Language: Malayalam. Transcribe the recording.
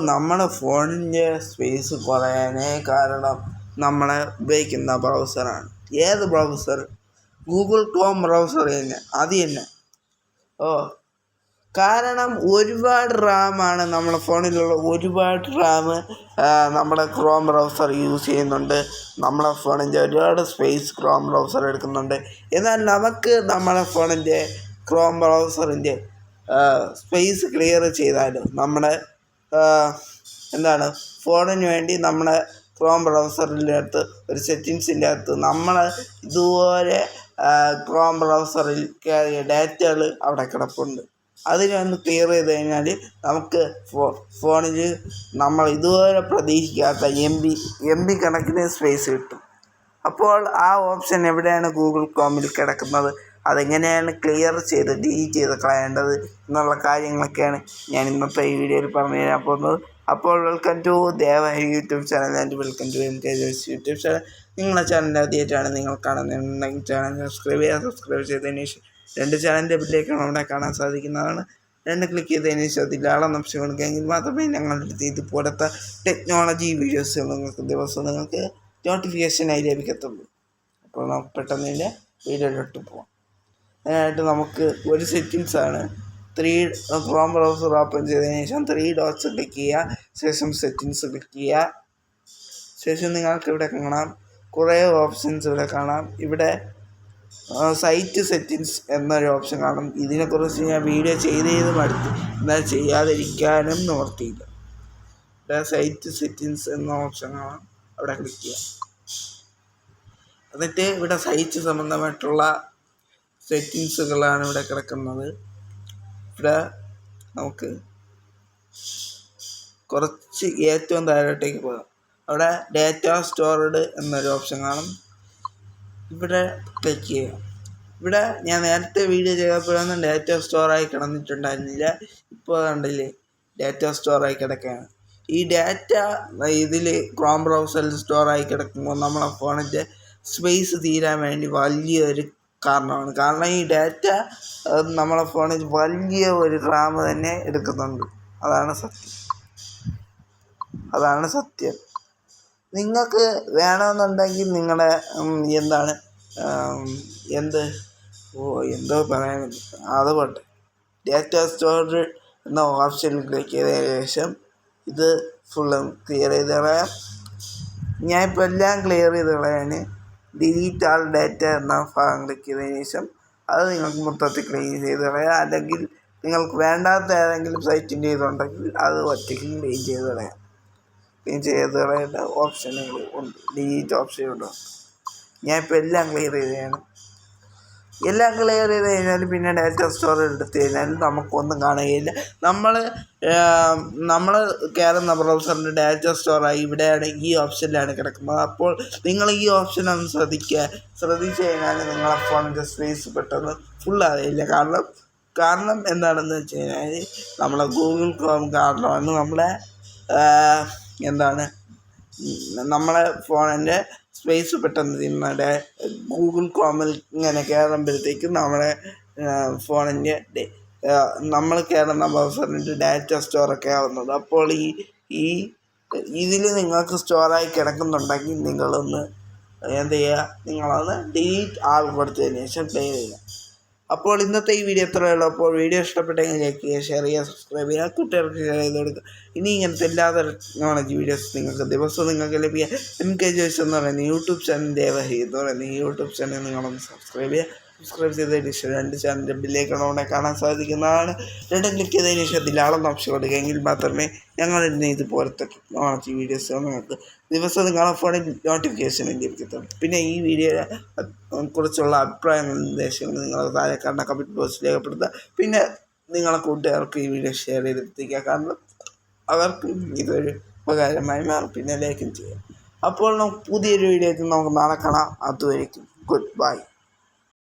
നമ്മുടെ ഫോണിൻ്റെ സ്പേസ് കുറയാനേ കാരണം നമ്മൾ ഉപയോഗിക്കുന്ന ബ്രൗസറാണ്. ഏത് ബ്രൗസർ? ഗൂഗിൾ ക്രോം ബ്രൗസർ തന്നെ. അത് തന്നെ. കാരണം ഒരുപാട് റാമാണ് നമ്മുടെ ഫോണിലുള്ള ഒരുപാട് റാം നമ്മുടെ ക്രോം ബ്രൗസർ യൂസ് ചെയ്യുന്നുണ്ട്. നമ്മുടെ ഫോണിൻ്റെ ഒരുപാട് സ്പേസ് ക്രോം ബ്രൗസർ എടുക്കുന്നുണ്ട്. എന്നാൽ നമുക്ക് നമ്മുടെ ഫോണിൻ്റെ ക്രോം ബ്രൗസറിൻ്റെ സ്പേസ് ക്ലിയർ ചെയ്താലും നമ്മുടെ ഫോണിന് വേണ്ടി നമ്മുടെ ക്രോം ബ്രൗസറിൻ്റെ അകത്ത് ഒരു സെറ്റിങ്സിൻ്റെ അകത്ത് നമ്മൾ ഇതുപോലെ ക്രോം ബ്രൗസറിൽ കയറിയ ഡാറ്റകൾ അവിടെ കിടപ്പുണ്ട്. അതിനെ ഒന്ന് ക്ലിയർ ചെയ്ത് കഴിഞ്ഞാൽ നമുക്ക് ഫോണിൽ നമ്മൾ ഇതുപോലെ പ്രതീക്ഷിക്കാത്ത എം ബി കണക്കിന് സ്പേസ് കിട്ടും. അപ്പോൾ ആ ഓപ്ഷൻ എവിടെയാണ് ഗൂഗിൾ ക്രോമിൽ കിടക്കുന്നത്, അതെങ്ങനെയാണ് ക്ലിയർ ചെയ്ത് ഡിലീറ്റ് ചെയ്ത് കളയേണ്ടത് എന്നുള്ള കാര്യങ്ങളൊക്കെയാണ് ഞാൻ ഇന്നത്തെ ഈ വീഡിയോയിൽ പറഞ്ഞു തരാൻ പോകുന്നത്. അപ്പോൾ welcome to Devahari YouTube channel and welcome to MK Joys YouTube channel. നിങ്ങളുടെ ചാനൽ ആദ്യമായിട്ടാണ് നിങ്ങൾ കാണുന്നുണ്ടെങ്കിൽ ചാനൽ സബ്സ്ക്രൈബ് ചെയ്തതിന് ശേഷം 2 ചാനലിൻ്റെ ബില്ലേക്കാണ് അവിടെ കാണാൻ സാധിക്കുന്നതാണ്. 2 ക്ലിക്ക് ചെയ്തതിന് ശേഷം അതിലാളം ഓപ്ഷൻ കൊടുക്കുകയെങ്കിൽ മാത്രമേ ഞങ്ങളുടെ ഇതുപോലത്തെ ടെക്നോളജി വീഡിയോസ് നിങ്ങൾക്ക് നോട്ടിഫിക്കേഷനായി ലഭിക്കത്തുള്ളൂ. അപ്പോൾ നമുക്ക് പെട്ടെന്ന് തന്നെ വീഡിയോയിലോട്ട് പോകാം. അതിനായിട്ട് നമുക്ക് ഒരു സെറ്റിങ്സാണ്. ക്രോം ബ്രൗസർ ഓപ്പൺ ചെയ്തതിന് ശേഷം 3 ഡോട്ട്സ് ക്ലിക്ക് ചെയ്യുക. ശേഷം സെറ്റിങ്സ് ക്ലിക്ക് ചെയ്യുക. ശേഷം നിങ്ങൾക്ക് ഇവിടെ കാണാം കുറേ ഓപ്ഷൻസ് ഇവിടെ കാണാം. ഇവിടെ സൈറ്റ് സെറ്റിങ്സ് എന്നൊരു ഓപ്ഷൻ കാണും. ഇതിനെക്കുറിച്ച് ഞാൻ വീഡിയോ ചെയ്ത് മടുത്തു, എന്നാൽ ചെയ്യാതിരിക്കാനും നിവർത്തിയില്ല. ഇവിടെ സൈറ്റ് സെറ്റിങ്സ് എന്ന ഓപ്ഷൻ കാണാം, അവിടെ ക്ലിക്ക് ചെയ്യാം. എന്നിട്ട് ഇവിടെ സൈറ്റ് സംബന്ധമായിട്ടുള്ള സെറ്റിങ്സുകളാണ് ഇവിടെ കിടക്കുന്നത്. ഇവിടെ നമുക്ക് കുറച്ച് ഏറ്റവും താഴോട്ടേക്ക് പോകാം. അവിടെ ഡാറ്റ സ്റ്റോർഡ് എന്നൊരു ഓപ്ഷൻ കാണും, ഇവിടെ ക്ലിക്ക് ചെയ്യാം. ഇവിടെ ഞാൻ നേരത്തെ വീഡിയോ ചെയ്തപ്പോഴൊന്നും ഡാറ്റ സ്റ്റോറായി കിടന്നിട്ടുണ്ടായിരുന്നില്ല. ഇപ്പോൾ കണ്ടില്ലേ, ഡാറ്റ സ്റ്റോറായി കിടക്കുകയാണ്. ഈ ഡാറ്റ ഇതിൽ ക്രോം ബ്രൗസറിൽ സ്റ്റോറായി കിടക്കുമ്പോൾ നമ്മളെ ഫോണിൻ്റെ സ്പേസ് തീരാൻ വേണ്ടി വലിയൊരു കാരണമാണ്. കാരണം ഈ ഡാറ്റ നമ്മളെ ഫോണിൽ വലിയ ഒരു റാം തന്നെ എടുക്കുന്നുണ്ട്. അതാണ് സത്യം. നിങ്ങൾക്ക് വേണമെന്നുണ്ടെങ്കിൽ നിങ്ങളുടെ എന്തോ പറയാൻ അതുകൊണ്ട് ഡാറ്റ സ്റ്റോറേജ് എന്ന ഓപ്ഷനിൽ ക്ലിക്ക് ചെയ്തതിന് ശേഷം ഇത് ഫുള്ളും ക്ലിയർ ചെയ്ത് കളയാം. ഞാനിപ്പോൾ എല്ലാം ക്ലിയർ ചെയ്ത് കളയാൻ ഡിലീറ്റ് ആൾ ഡാറ്റ എന്ന ഭാഗം ക്ലിക്ക് ചെയ്തതിന് ശേഷം അത് നിങ്ങൾക്ക് മൊത്തത്തിൽ ക്ലീൻ ചെയ്ത് കളയാം. അല്ലെങ്കിൽ നിങ്ങൾക്ക് വേണ്ടാത്ത ഏതെങ്കിലും സൈറ്റിൻ്റെ ഇതുണ്ടെങ്കിൽ അത് ഒറ്റയ്ക്ക് ക്ലീൻ ചെയ്ത് കളയേണ്ട ഓപ്ഷനുകൾ ഉണ്ട്, ഡിലീറ്റ് ഓപ്ഷൻ ഉണ്ട്. ഞാനിപ്പോൾ എല്ലാം ക്ലിയർ ചെയ്ത് കഴിഞ്ഞാൽ പിന്നെ ഡാറ്റ സ്റ്റോർ എടുത്ത് കഴിഞ്ഞാൽ നമുക്കൊന്നും കാണുകയില്ല. നമ്മൾ കയറുന്ന ബ്രൗസറിൻ്റെ ഡാറ്റ സ്റ്റോറായി ഇവിടെയാണ്, ഈ ഓപ്ഷനിലാണ് കിടക്കുന്നത്. അപ്പോൾ നിങ്ങൾ ഈ ഓപ്ഷൻ ഒന്ന് ശ്രദ്ധിച്ചു കഴിഞ്ഞാൽ നിങ്ങളെ ഫോണിൻ്റെ സ്പേസ് പെട്ടെന്ന് ഫുള്ളാകില്ല. കാരണം എന്താണെന്ന് വെച്ച് കഴിഞ്ഞാൽ നമ്മളെ ഗൂഗിൾ ക്രോം കാരണമാണ് നമ്മളെ ഫോണിൻ്റെ സ്പേസ് പെട്ടെന്ന് തിന്നടെ. ഗൂഗിൾ ക്രോമിൽ ഇങ്ങനെ കയറുമ്പോഴത്തേക്കും നമ്മുടെ ഫോണിൻ്റെ നമ്മൾ കയറുന്ന ബ്രൗസറിൻ്റെ ഡാറ്റ സ്റ്റോറൊക്കെ ആവുന്നത്. അപ്പോൾ ഇതിൽ നിങ്ങൾക്ക് സ്റ്റോറായി കിടക്കുന്നുണ്ടെങ്കിൽ നിങ്ങളൊന്ന് ഡിലീറ്റ് ആൾ കൊടുത്തതിന് ശേഷം പ്ലേ ചെയ്യുക. അപ്പോൾ ഇന്നത്തെ ഈ വീഡിയോ എത്രയേ ഉള്ളൂ. അപ്പോൾ വീഡിയോ ഇഷ്ടപ്പെട്ടെങ്കിൽ ലൈക്ക് ചെയ്യുക, ഷെയർ ചെയ്യുക, സബ്സ്ക്രൈബ് ചെയ്യുക, കുട്ടികൾക്ക് ഷെയർ ചെയ്ത് കൊടുക്കുക. ഇനി ഇങ്ങനത്തെ എല്ലാ ടെക്നോളജി വീഡിയോസ് നിങ്ങൾക്ക് ലഭിക്കുക MK Joys എന്ന് പറയുന്ന യൂട്യൂബ് ചാനൽ, ദേവഹരി എന്ന് പറയുന്ന ഈ യൂട്യൂബ് ചാനൽ നിങ്ങളൊന്ന് സബ്സ്ക്രൈബ് ചെയ്യുക. സബ്സ്ക്രൈബ് ചെയ്തതിന് ശേഷം 2 ചാനലിൻ്റെ ബില്ലേക്കാണ് കാണാൻ സാധിക്കുന്നതാണ്. 2 ക്ലിക്ക് ചെയ്തതിന് ശേഷം അതിലാളെന്ന് ഓപ്ഷൻ കൊടുക്കുകയെങ്കിൽ മാത്രമേ ഞങ്ങളിടുന്ന ഇതുപോലത്തെ ടെക്നോളജി വീഡിയോസ് നിങ്ങൾക്ക് ദിവസം നിങ്ങളുടെ ഫോണിൽ നോട്ടിഫിക്കേഷൻ ലഭിക്കത്തുള്ളൂ. പിന്നെ ഈ വീഡിയോയെ കുറിച്ചുള്ള അഭിപ്രായങ്ങളും നിർദ്ദേശങ്ങളും നിങ്ങൾ താഴെ കാണുന്ന കമൻറ്റ് ബോക്സിൽ രേഖപ്പെടുത്തുക. പിന്നെ നിങ്ങളെ കൂട്ടുകാർക്ക് ഈ വീഡിയോ ഷെയർ ചെയ്തെത്തിക്കുക, കാരണം അവർക്ക് ഇതൊരു ഉപകാരമായി മാറും. പിന്നെ ലൈക്കും ചെയ്യാം. അപ്പോൾ നമുക്ക് പുതിയൊരു വീഡിയോ നമുക്ക് നാളെ കാണാം. അതുവരേക്കും ഗുഡ് ബൈ.